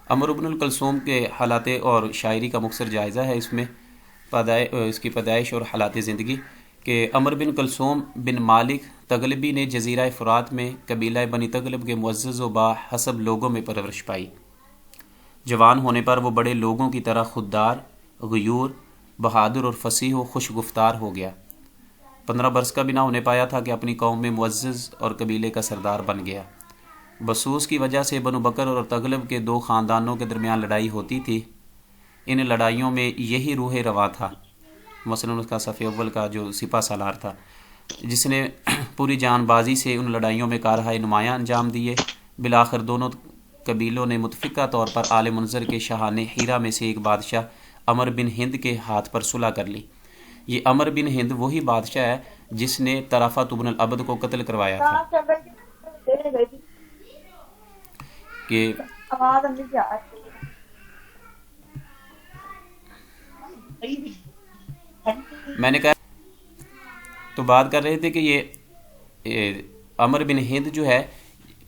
عمرو بن الکلثوم کے حالات اور شاعری کا مختصر جائزہ ہے اس میں اس کی پیدائش اور حالات زندگی کہ عمرو بن کلثوم بن مالک تغلبی نے جزیرہ فرات میں قبیلہ بنی تغلب کے معزز و باحسب لوگوں میں پرورش پائی۔ جوان ہونے پر وہ بڑے لوگوں کی طرح خوددار، غیور، بہادر اور فصیح و خوش گفتار ہو گیا۔ 15 برس کا بھی نہ ہونے پایا تھا کہ اپنی قوم میں معزز اور قبیلے کا سردار بن گیا۔ بسوس کی وجہ سے بنو بکر اور تغلب کے 2 خاندانوں کے درمیان لڑائی ہوتی تھی۔ ان لڑائیوں میں یہی روح رواں تھا، مثلا اس کا صف اول کا جو سپہ سالار تھا، جس نے پوری جان بازی سے ان لڑائیوں میں کارہائے نمایاں انجام دیے۔ بالآخر دونوں قبیلوں نے متفقہ طور پر آل منظر کے شاہان ہیرا میں سے ایک بادشاہ عمر بن ہند کے ہاتھ پر صلح کر لی۔ یہ عمر بن ہند وہی بادشاہ ہے جس نے طرافۃ بن العبد کو قتل کروایا تھا کہ میں نے کہا تو بات کر رہے تھے کہ یہ عمر بن ہند جو ہے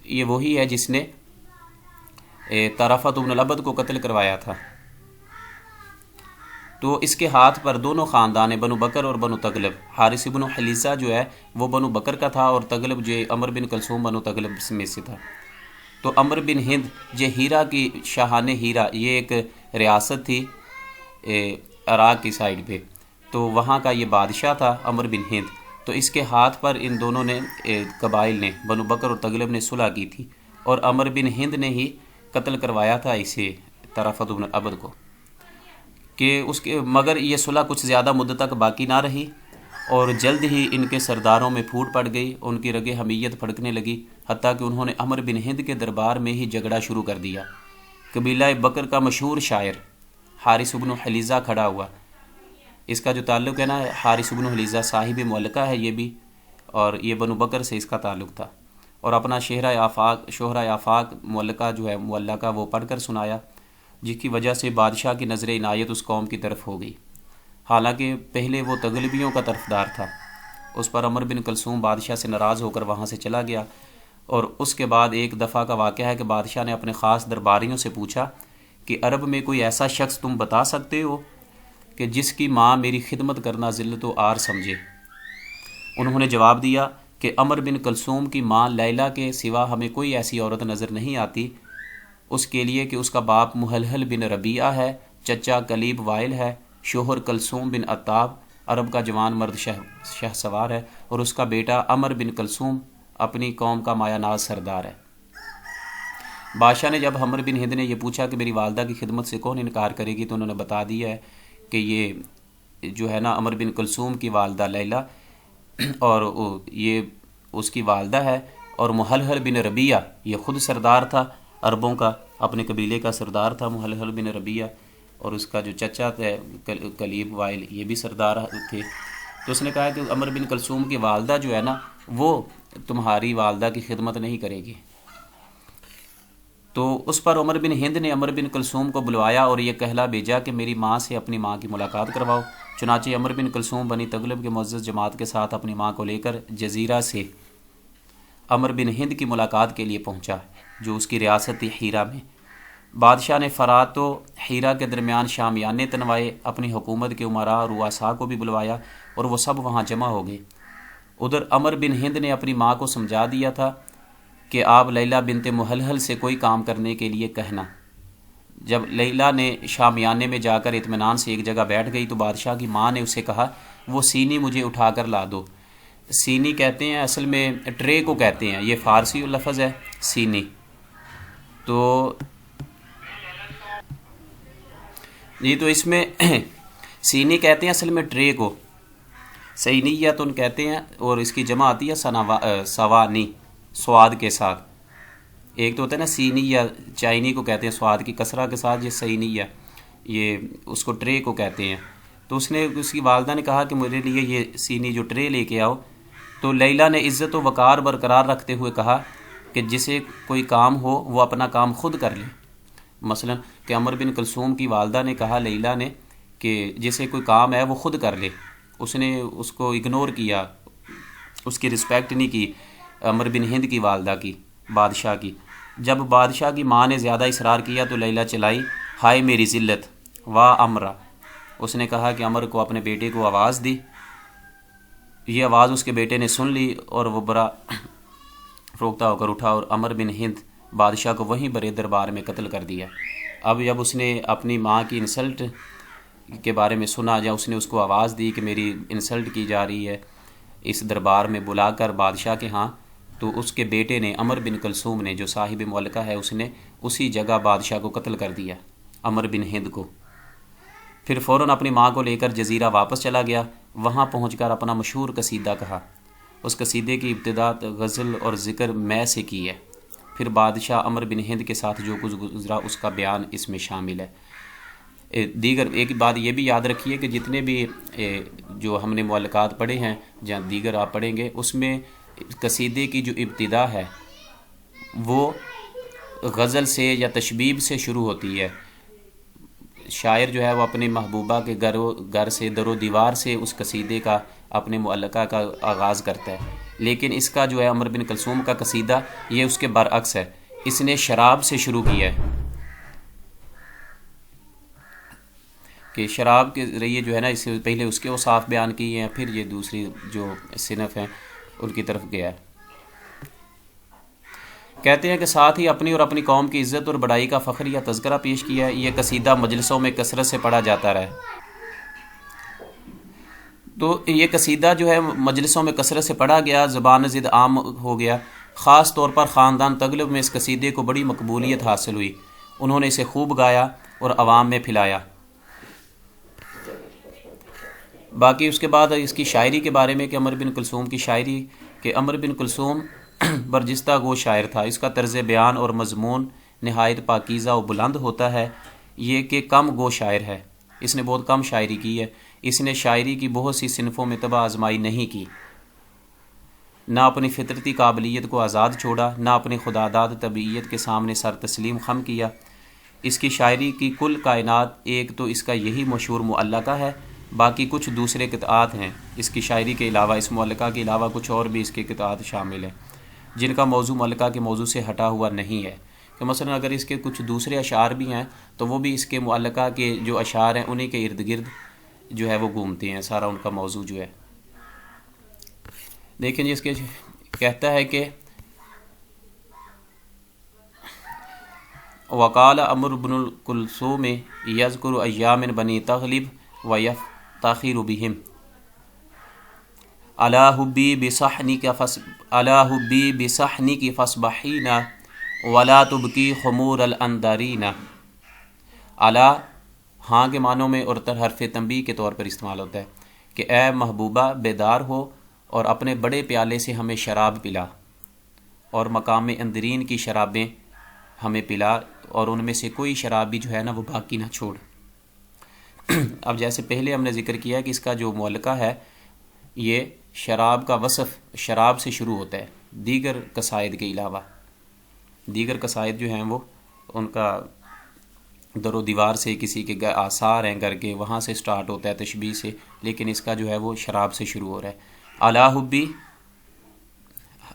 یہ وہی ہے جس نے طرافۃ بن العبد کو قتل کروایا تھا۔ تو اس کے ہاتھ پر دونوں خاندان بنو بکر اور بنو تغلب، حارث بن حلیزہ جو ہے وہ بنو بکر کا تھا اور تغلب جو عمر بن کلثوم بنو تغلب میں سے تھا۔ تو عمر بن ہند جو ہیرا کی شاہان ہیرا، یہ ایک ریاست تھی عراق کی سائڈ پہ، تو وہاں کا یہ بادشاہ تھا عمر بن ہند۔ تو اس کے ہاتھ پر ان دونوں نے قبائل نے بنو بکر اور تغلب نے صلح کی تھی اور عمر بن ہند نے ہی قتل کروایا تھا اسے طرافۃ بن العبد کو کہ مگر یہ صلح کچھ زیادہ مدت تک باقی نہ رہی اور جلد ہی ان کے سرداروں میں پھوٹ پڑ گئی، ان کی رگ حمیت پھڑکنے لگی، حتیٰ کہ انہوں نے عمر بن ہند کے دربار میں ہی جھگڑا شروع کر دیا۔ قبیلہ بکر کا مشہور شاعر حارث بن حلیزہ کھڑا ہوا۔ اس کا جو تعلق ہے نا، حارث بن حلیزہ صاحب معلقہ ہے یہ بھی، اور یہ بنو بکر سے اس کا تعلق تھا، اور اپنا شہرۂ آفاق معلقہ جو ہے معلقہ وہ پڑھ کر سنایا، جس کی وجہ سے بادشاہ کی نظر عنایت اس قوم کی طرف ہو گئی۔ حالانکہ پہلے وہ تغلبیوں کا طرفدار تھا۔ اس پر عمر بن کلثوم بادشاہ سے ناراض ہو کر وہاں سے چلا گیا، اور اس کے بعد ایک دفعہ کا واقعہ ہے کہ بادشاہ نے اپنے خاص درباریوں سے پوچھا کہ عرب میں کوئی ایسا شخص تم بتا سکتے ہو کہ جس کی ماں میری خدمت کرنا ذلت و عار سمجھے؟ انہوں نے جواب دیا کہ عمر بن کلثوم کی ماں لیلا کے سوا ہمیں کوئی ایسی عورت نظر نہیں آتی، اس کے لیے کہ اس کا باپ محلحل بن ربیعہ ہے، چچا کلیب وائل ہے، شوہر کلثوم بن عتاب عرب کا جوان مرد شہ سوار ہے، اور اس کا بیٹا عمر بن کلثوم اپنی قوم کا مایہ ناز سردار ہے۔ بادشاہ نے جب عمر بن ہند نے یہ پوچھا کہ میری والدہ کی خدمت سے کون انکار کرے گی، تو انہوں نے بتا دیا ہے کہ یہ جو ہے نا عمر بن کلثوم کی والدہ لیلا، اور یہ اس کی والدہ ہے، اور محلحل بن ربیعہ یہ خود سردار تھا عربوں کا، اپنے قبیلے کا سردار تھا محلحل بن ربیعہ، اور اس کا جو چچا تھا کلیب وائل یہ بھی سردار تھے۔ تو اس نے کہا کہ عمر بن کلثوم کی والدہ جو ہے نا وہ تمہاری والدہ کی خدمت نہیں کرے گی۔ تو اس پر عمر بن ہند نے عمر بن کلثوم کو بلوایا اور یہ کہلا بھیجا کہ میری ماں سے اپنی ماں کی ملاقات کرواؤ۔ چنانچہ عمر بن کلثوم بنی تغلب کے معزز جماعت کے ساتھ اپنی ماں کو لے کر جزیرہ سے عمر بن ہند کی ملاقات کے لیے پہنچا، جو اس کی ریاست تھی ہیرا میں۔ بادشاہ نے فرات و ہیرا کے درمیان شامیانے تنوائے، اپنی حکومت کے امراء اور رؤساء کو بھی بلوایا، اور وہ سب وہاں جمع ہو گئے۔ ادھر عمر بن ہند نے اپنی ماں کو سمجھا دیا تھا کہ آپ لیلا بنت محلحل سے کوئی کام کرنے کے لیے کہنا۔ جب لیلا نے شامیانے میں جا کر اطمینان سے ایک جگہ بیٹھ گئی تو بادشاہ کی ماں نے اسے کہا وہ سینی مجھے اٹھا کر لا دو۔ سینی کہتے ہیں اصل میں ٹرے کو کہتے ہیں، یہ فارسی لفظ ہے سینی۔ تو یہ تو اس میں سینی کہتے ہیں اصل میں ٹرے کو، سینیتن کہتے ہیں، اور اس کی جمع آتی ہے سوانی، سواد کے ساتھ۔ ایک تو ہوتا ہے نا سینی یا چائنی کو کہتے ہیں سواد کی کسرہ کے ساتھ، یہ سینی ہے، یہ اس کو ٹرے کو کہتے ہیں۔ تو اس کی والدہ نے کہا کہ میرے لیے یہ سینی جو ٹرے لے کے آؤ۔ تو لیلا نے عزت و وقار برقرار رکھتے ہوئے کہا کہ جسے کوئی کام ہو وہ اپنا کام خود کر لے۔ مثلا کہ عمر بن کلثوم کی والدہ نے کہا لیلا نے کہ جسے کوئی کام ہے وہ خود کر لے، اس نے اس کو اگنور کیا، اس کی رسپیکٹ نہیں کی عمر بن ہند کی والدہ کی، بادشاہ کی۔ جب بادشاہ کی ماں نے زیادہ اصرار کیا تو لیلا چلائی، ہائے میری ذلت، واہ امرا، اس نے کہا کہ عمر کو اپنے بیٹے کو آواز دی۔ یہ آواز اس کے بیٹے نے سن لی اور وہ برا فروختہ ہو کر اٹھا اور عمر بن ہند بادشاہ کو وہیں برے دربار میں قتل کر دیا۔ اب جب اس نے اپنی ماں کی انسلٹ کے بارے میں سنا، یا اس نے اس کو آواز دی کہ میری انسلٹ کی جا رہی ہے اس دربار میں بلا کر بادشاہ کے ہاں، تو اس کے بیٹے نے، عمر بن کلثوم نے، جو صاحب ملکہ ہے، اس نے اسی جگہ بادشاہ کو قتل کر دیا، عمر بن ہند کو۔ پھر فوراً اپنی ماں کو لے کر جزیرہ واپس چلا گیا۔ وہاں پہنچ کر اپنا مشہور قصیدہ کہا۔ اس قصیدے کی ابتدا غزل اور ذکر میں سے کی ہے۔ پھر بادشاہ عمر بن ہند کے ساتھ جو کچھ گزرا اس کا بیان اس میں شامل ہے۔ دیگر ایک بات یہ بھی یاد رکھیے کہ جتنے بھی جو ہم نے معلقات پڑھے ہیں یا دیگر آپ پڑھیں گے، اس میں قصیدے کی جو ابتدا ہے وہ غزل سے یا تشبیب سے شروع ہوتی ہے۔ شاعر جو ہے وہ اپنی محبوبہ کے گھر سے، در و دیوار سے اس قصیدے کا، اپنے معلقہ کا آغاز کرتا ہے۔ لیکن اس کا جو ہے عمر بن کلثوم کا قصیدہ، یہ اس کے برعکس ہے، اس نے شراب سے شروع کیا ہے کہ شراب کے ذریعے جو ہے نا، اس سے پہلے اس کے اوصاف بیان کیے ہیں، پھر یہ دوسری جو صنف ہیں ان کی طرف گیا ہے۔ کہتے ہیں کہ ساتھ ہی اپنی اور اپنی قوم کی عزت اور بڑائی کا فخر یا تذکرہ پیش کیا ہے۔ یہ قصیدہ مجلسوں میں کثرت سے پڑھا جاتا رہا ہے۔ تو یہ قصیدہ جو ہے مجلسوں میں کثرت سے پڑھا گیا، زبان زد عام ہو گیا۔ خاص طور پر خاندان تغلب میں اس قصیدے کو بڑی مقبولیت حاصل ہوئی۔ انہوں نے اسے خوب گایا اور عوام میں پھیلایا۔ باقی اس کے بعد اس کی شاعری کے بارے میں کہ عمر بن کلثوم کی شاعری، کہ عمر بن کلثوم برجستہ گو شاعر تھا۔ اس کا طرز بیان اور مضمون نہایت پاکیزہ و بلند ہوتا ہے۔ یہ کہ کم گو شاعر ہے، اس نے بہت کم شاعری کی ہے۔ اس نے شاعری کی بہت سی صنفوں میں طبع آزمائی نہیں کی، نہ اپنی فطرتی قابلیت کو آزاد چھوڑا، نہ اپنی خداداد طبیعت کے سامنے سر تسلیم خم کیا۔ اس کی شاعری کی کل کائنات، ایک تو اس کا یہی مشہور معلقہ ہے، باقی کچھ دوسرے قطعات ہیں اس کی شاعری کے علاوہ، اس معلقہ کے علاوہ کچھ اور بھی اس کے قطعات شامل ہیں جن کا موضوع معلقہ کے موضوع سے ہٹا ہوا نہیں ہے۔ کہ مثلا اگر اس کے کچھ دوسرے اشعار بھی ہیں تو وہ بھی اس کے معلقہ کے جو اشعار ہیں انہی کے ارد گرد جو ہے وہ گھومتے ہیں، سارا ان کا موضوع جو ہے۔ دیکھیں جی، اس کے کہتا ہے کہ وقال عمر بن الکلثوم یذکر ایام بنی تغلب و یفتخر بہم علی حبی بصحنک فاصبحین ولا تبکی خمور الاندارین۔ علی ہاں کے معنوں میں اور حرف تنبیہ کے طور پر استعمال ہوتا ہے کہ اے محبوبہ بیدار ہو اور اپنے بڑے پیالے سے ہمیں شراب پلا، اور مقام اندرین کی شرابیں ہمیں پلا، اور ان میں سے کوئی شراب بھی جو ہے نا وہ باقی نہ چھوڑ۔ اب جیسے پہلے ہم نے ذکر کیا کہ اس کا جو معلقہ ہے یہ شراب کا وصف شراب سے شروع ہوتا ہے، دیگر قصائد کے علاوہ۔ دیگر قصائد جو ہیں وہ ان کا در و دیوار سے، کسی کے آثار ہیں گھر کے، وہاں سے سٹارٹ ہوتا ہے تشبیہ سے، لیکن اس کا جو ہے وہ شراب سے شروع ہو رہا ہے۔ اعلیٰ حبی،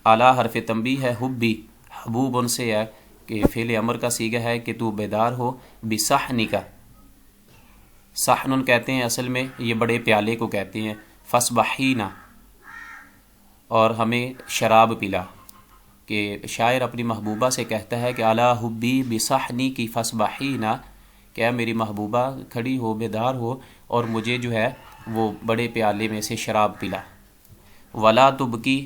اعلیٰ حرف تنبیہ ہے، حبی حبوب ان سے ہے کہ فعل امر کا صیغہ ہے کہ تو بیدار ہو، بصحنک، صحن کہتے ہیں اصل میں یہ بڑے پیالے کو کہتے ہیں، فاصبحین، اور ہمیں شراب پلا۔ کہ شاعر اپنی محبوبہ سے کہتا ہے کہ اعلیٰ حبی بصحنک فاصبحین، کہ میری محبوبہ کھڑی ہو، بیدار ہو، اور مجھے جو ہے وہ بڑے پیالے میں سے شراب پلا۔ ولا تبکی،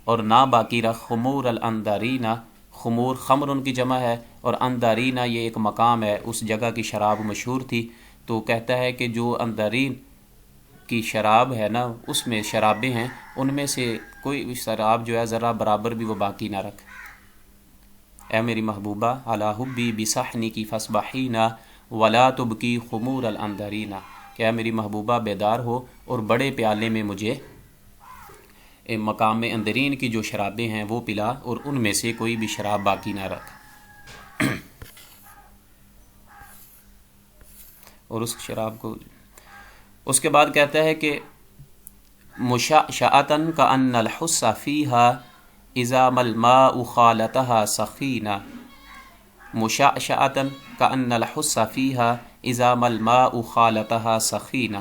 اور نہ باقی رکھ، خمور الاندارین، خمور خمر ان کی جمع ہے، اور اندارین یہ ایک مقام ہے، اس جگہ کی شراب مشہور تھی۔ تو کہتا ہے کہ جو اندارین کی شراب ہے نا، اس میں شرابیں ہیں، ان میں سے کوئی شراب جو ہے ذرا برابر بھی وہ باقی نہ رکھ۔ اے میری محبوبہ، علی حبی بصحنک فاصبحین ولا تبکی خمور الاندارین، کہ اے میری محبوبہ بیدار ہو اور بڑے پیالے میں مجھے مقام اندرین کی جو شرابیں ہیں وہ پلا، اور ان میں سے کوئی بھی شراب باقی نہ رکھ۔ اور اس شراب کو اس کے بعد کہتا ہے کہ مشعشعۃ کأن الحس فیہا اذا ما الماء خالطہا سخینہ، مشعشعۃ کأن الحص فیہا اذا ما الماء خالطہا سخینہ،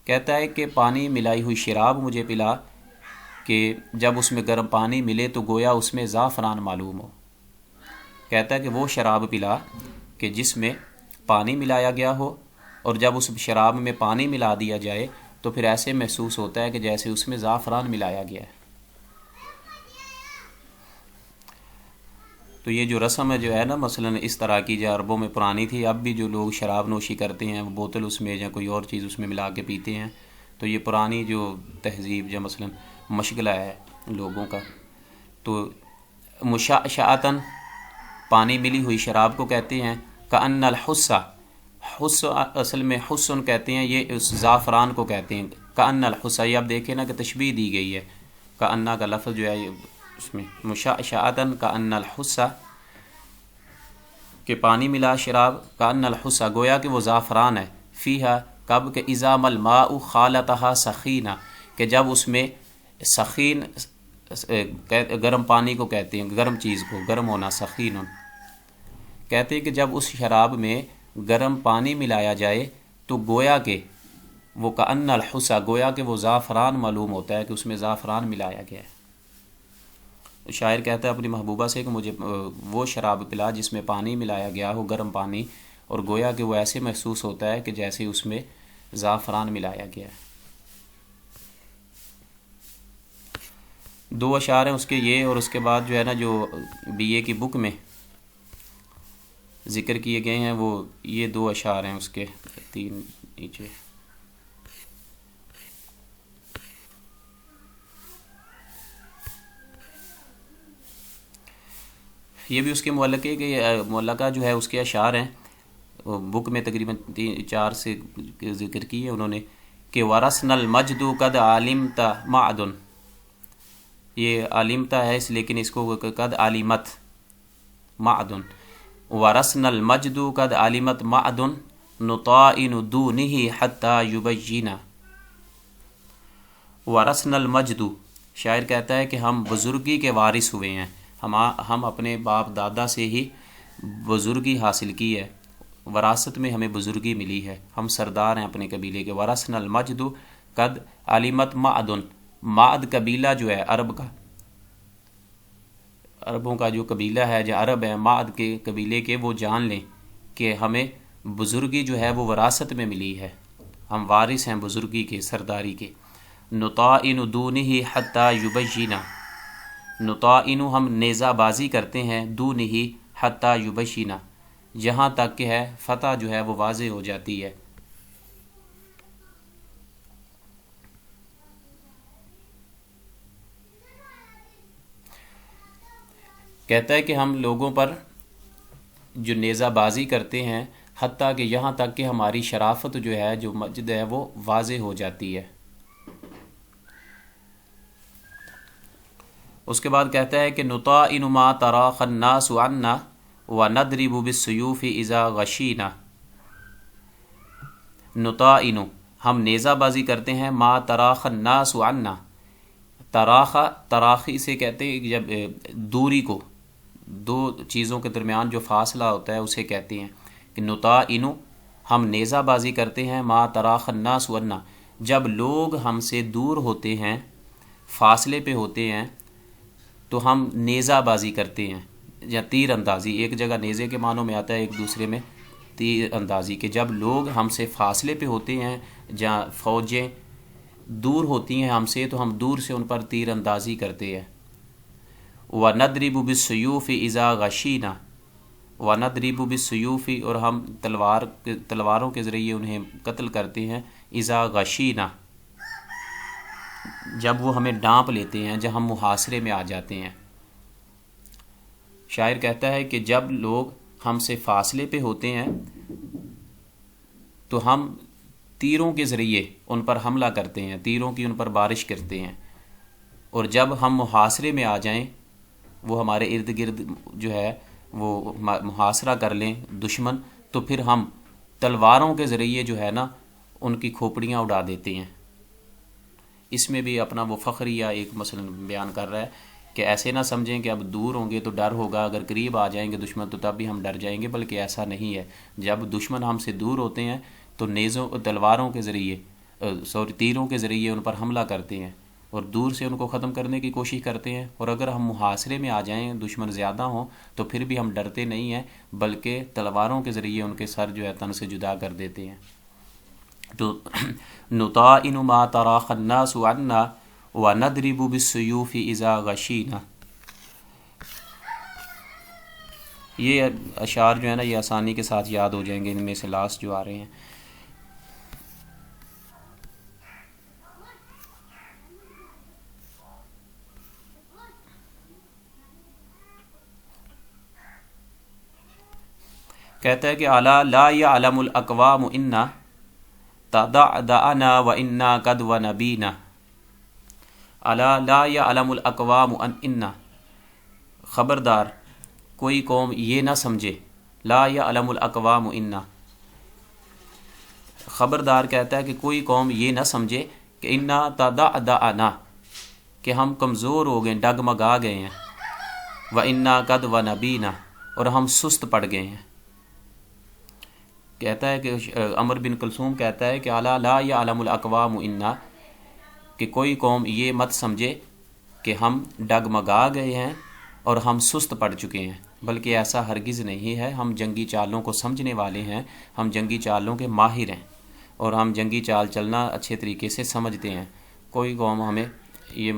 کہتا ہے کہ پانی ملائی ہوئی شراب مجھے پلا کہ جب اس میں گرم پانی ملے تو گویا اس میں زعفران معلوم ہو۔ کہتا ہے کہ وہ شراب پلا کہ جس میں پانی ملایا گیا ہو، اور جب اس شراب میں پانی ملا دیا جائے تو پھر ایسے محسوس ہوتا ہے کہ جیسے اس میں زعفران ملایا گیا ہے۔ تو یہ جو رسم ہے جو ہے نا مثلا اس طرح کی جو عربوں میں پرانی تھی، اب بھی جو لوگ شراب نوشی کرتے ہیں وہ بوتل اس میں یا کوئی اور چیز اس میں ملا کے پیتے ہیں، تو یہ پرانی جو تہذیب یا مثلا مشغلہ ہے لوگوں کا۔ تو مشعشعۃ پانی ملی ہوئی شراب کو کہتے ہیں، کأن الحص، حص اصل میں حسن کہتے ہیں، یہ اس زعفران کو کہتے ہیں۔ کأن الحص، یہ آپ دیکھیں نا کہ تشبیہ دی گئی ہے، کأن کا لفظ جو ہے اس میں مشعشعۃ کأن الحص، کہ پانی ملا شراب، کأن الحص گویا کہ وہ زعفران ہے، فیہا کب کہ اذا ما الماء خالطہا سخینہ، کہ جب اس میں سخین گرم پانی کو کہتے ہیں، گرم چیز کو، گرم ہونا، سخین کہتے ہیں کہ جب اس شراب میں گرم پانی ملایا جائے تو گویا کہ وہ کأن الحص، گویا کہ وہ زعفران معلوم ہوتا ہے کہ اس میں زعفران ملایا گیا ہے۔ شاعر کہتا ہے اپنی محبوبہ سے کہ مجھے وہ شراب پلا جس میں پانی ملایا گیا ہو، گرم پانی، اور گویا کہ وہ ایسے محسوس ہوتا ہے کہ جیسے اس میں زعفران ملایا گیا ہے۔ دو اشعار ہیں اس کے یہ، اور اس کے بعد جو ہے نا جو BA کی بک میں ذکر کیے گئے ہیں وہ یہ دو اشعار ہیں اس کے، تین نیچے۔ یہ بھی اس کے معلقے کے معلقہ جو ہے اس کے اشعار ہیں، بک میں تقریباً 4 سے ذکر کی ہے انہوں نے، کہ ورثنا المجد قد علمت معدن، یہ علمتا ہے اس لیکن اس کو قد علمت معدن، ورثنا المجد قد علمت معدن نطائن دونه حتى يبجنا۔ ورثنا المجد، شاعر کہتا ہے کہ ہم بزرگی کے وارث ہوئے ہیں، ہم اپنے باپ دادا سے ہی بزرگی حاصل کی ہے، وراثت میں ہمیں بزرگی ملی ہے، ہم سردار ہیں اپنے قبیلے کے۔ ورثنا المجد قد علمت معدن، معد قبیلہ جو ہے عرب کا، عربوں کا جو قبیلہ ہے جو عرب ہے، معد کے قبیلے کے، وہ جان لیں کہ ہمیں بزرگی جو ہے وہ وراثت میں ملی ہے، ہم وارث ہیں بزرگی کے، سرداری کے۔ نطائن دونہ حتی یبجنا، نطائن ہم نیزہ بازی کرتے ہیں، دونہ حتی یبجنا، جہاں تک کہ ہے فتح جو ہے وہ واضح ہو جاتی ہے۔ کہتا ہے کہ ہم لوگوں پر جو نیزہ بازی کرتے ہیں حتیٰ کہ یہاں تک کہ ہماری شرافت جو ہے، جو مجد ہے، وہ واضح ہو جاتی ہے۔ اس کے بعد کہتا ہے کہ نطائن ما تراخ الناس عنا وندرب بالسیوف اذا غشینا، نطائن ہم نیزہ بازی کرتے ہیں، ما تراخ الناس عنا، تراخی سے کہتے ہیں جب دوری کو، دو چیزوں کے درمیان جو فاصلہ ہوتا ہے اسے کہتے ہیں کہ نطائن ہم نیزہ بازی کرتے ہیں، ما تراخ الناس عنا، جب لوگ ہم سے دور ہوتے ہیں، فاصلے پہ ہوتے ہیں تو ہم نیزہ بازی کرتے ہیں، یا تیر اندازی، ایک جگہ نیزے کے معنوں میں آتا ہے، ایک دوسرے میں تیر اندازی، کہ جب لوگ ہم سے فاصلے پہ ہوتے ہیں، جہاں فوجیں دور ہوتی ہیں ہم سے تو ہم دور سے ان پر تیر اندازی کرتے ہیں۔ وَنَضْرِبُ بِالسُّيُوفِ إِذَا غَشِينَا، وَنَضْرِبُ بِالسُّيُوفِ اور ہم تلواروں کے ذریعے انہیں قتل کرتے ہیں، إِذَا غَشِينَا جب وہ ہمیں ڈانپ لیتے ہیں، جب ہم محاصرے میں آ جاتے ہیں۔ شاعر کہتا ہے کہ جب لوگ ہم سے فاصلے پہ ہوتے ہیں تو ہم تیروں کے ذریعے ان پر حملہ کرتے ہیں، تیروں کی ان پر بارش کرتے ہیں، اور جب ہم محاصرے میں آ جائیں، وہ ہمارے ارد گرد جو ہے وہ محاصرہ کر لیں دشمن، تو پھر ہم تلواروں کے ذریعے جو ہے نا ان کی کھوپڑیاں اڑا دیتے ہیں۔ اس میں بھی اپنا وہ فخریہ ایک مثلا بیان کر رہا ہے کہ ایسے نہ سمجھیں کہ اب دور ہوں گے تو ڈر ہوگا، اگر قریب آ جائیں گے دشمن تو تب بھی ہم ڈر جائیں گے، بلکہ ایسا نہیں ہے۔ جب دشمن ہم سے دور ہوتے ہیں تو نیزوں تلواروں کے ذریعے تیروں کے ذریعے ان پر حملہ کرتے ہیں اور دور سے ان کو ختم کرنے کی کوشش کرتے ہیں، اور اگر ہم محاصرے میں آ جائیں، دشمن زیادہ ہوں، تو پھر بھی ہم ڈرتے نہیں ہیں، بلکہ تلواروں کے ذریعے ان کے سر جو ہے تن سے جدا کر دیتے ہیں۔ تو نطائن ما تراخ الناس عنا وندرب بالسیوف اذا غشینا، یہ اشعار جو ہے نا یہ آسانی کے ساتھ یاد ہو جائیں گے، ان میں سے لاسٹ جو آ رہے ہیں۔ کہتا ہے کہ الا لا يعلم الاقوام انا تدعنا وانا قد ونبینا، الا لا يعلم الاقوام انا، خبردار کوئی قوم یہ نہ سمجھے، لا يعلم الاقوام انا، خبردار کہتا ہے کہ کوئی قوم یہ نہ سمجھے کہ انا تدعنا، کہ ہم کمزور ہو گئے، ڈگمگا گئے ہیں، وانا قد ونبینا، اور ہم سست پڑ گئے ہیں۔ کہتا ہے کہ عمر بن کلثوم کہتا ہے کہ الا لا يعلم الاقوام انا، کہ کوئی قوم یہ مت سمجھے کہ ہم ڈگمگا گئے ہیں اور ہم سست پڑ چکے ہیں، بلکہ ایسا ہرگز نہیں ہے۔ ہم جنگی چالوں کو سمجھنے والے ہیں، ہم جنگی چالوں کے ماہر ہیں، اور ہم جنگی چال چلنا اچھے طریقے سے سمجھتے ہیں۔ کوئی قوم ہمیں یہ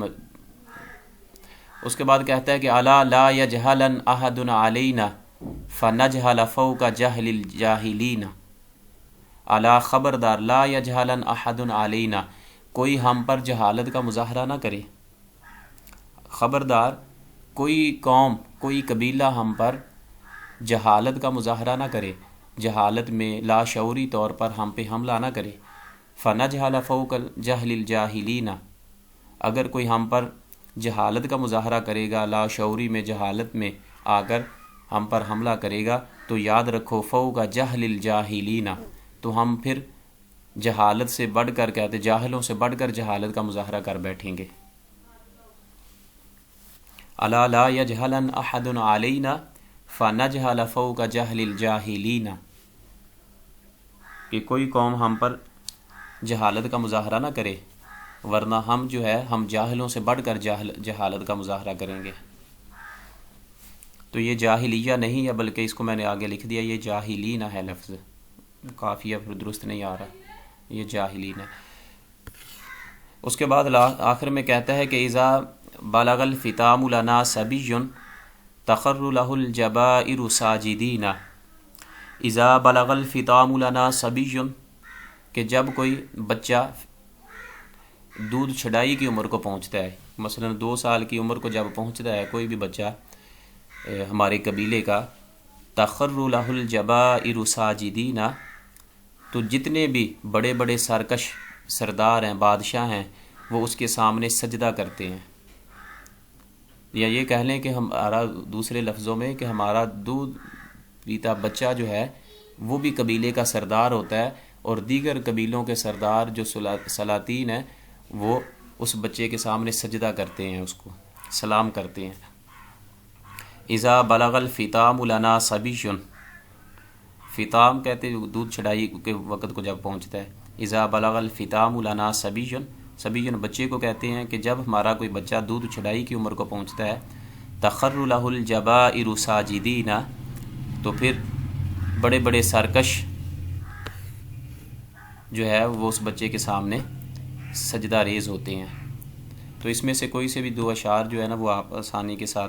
اس کے بعد کہتا ہے کہ الا لا يجهلن احد علينا فنجهل فوق جهل الجاهلین، الا خبردار، لا يجهلن احد علينا، کوئی ہم پر جہالت کا مظاہرہ نہ کرے، خبردار کوئی قوم، کوئی قبیلہ ہم پر جہالت کا مظاہرہ نہ کرے، جہالت میں لاشعوری طور پر ہم پہ حملہ نہ کرے۔ فنجهل فوق جهل الجاهلین، اگر کوئی ہم پر جہالت کا مظاہرہ کرے گا، لاشعوری میں جہالت میں آ کر ہم پر حملہ کرے گا، تو یاد رکھو فوق جہل الجاہلین، تو ہم پھر جہالت سے بڑھ کر، کہتے جاہلوں سے بڑھ کر جہالت کا مظاہرہ کر بیٹھیں گے۔ الا لا يجهلن احد علينا فنجهل فوق جهل الجاهلین، کہ کوئی قوم ہم پر جہالت کا مظاہرہ نہ کرے، ورنہ ہم جو ہے ہم جاہلوں سے بڑھ کر جہالت کا مظاہرہ کریں گے۔ تو یہ جاہلیہ نہیں ہے، بلکہ اس کو میں نے آگے لکھ دیا، یہ جاہلین ہے لفظ، قافیہ پھر درست نہیں آ رہا، یہ جاہلین ہے۔ اس کے بعد آخر میں کہتا ہے کہ اذا بلغ الفطام لنا صبی تخر له الجبائر ساجدین، اذا بلغ الفطام لنا صبی، کہ جب کوئی بچہ دودھ چھڑائی کی عمر کو پہنچتا ہے، مثلا 2 سال کی عمر کو جب پہنچتا ہے کوئی بھی بچہ ہمارے قبیلے کا، تخر له الجبائر ساجدین، تو جتنے بھی بڑے بڑے سرکش سردار ہیں، بادشاہ ہیں، وہ اس کے سامنے سجدہ کرتے ہیں۔ یا یہ کہہ لیں کہ ہمارا، دوسرے لفظوں میں، کہ ہمارا دودھ پیتا بچہ جو ہے وہ بھی قبیلے کا سردار ہوتا ہے، اور دیگر قبیلوں کے سردار جو سلاطین ہیں وہ اس بچے کے سامنے سجدہ کرتے ہیں، اس کو سلام کرتے ہیں۔ اذا بلغ الفطام لنا صبی، فطام کہتے ہیں دودھ چڑھائی کے وقت کو جب پہنچتا ہے، اذا بلغ الفطام لنا صبی، صبی بچے کو کہتے ہیں کہ جب ہمارا کوئی بچہ دودھ چڑھائی کی عمر کو پہنچتا ہے، تخر له الجبائر ساجدین، تو پھر بڑے بڑے سرکش جو ہے وہ اس بچے کے سامنے سجدہ ریز ہوتے ہیں۔ تو اس میں سے کوئی سے بھی 2 اشعار جو ہے نا وہ آپ آسانی کے ساتھ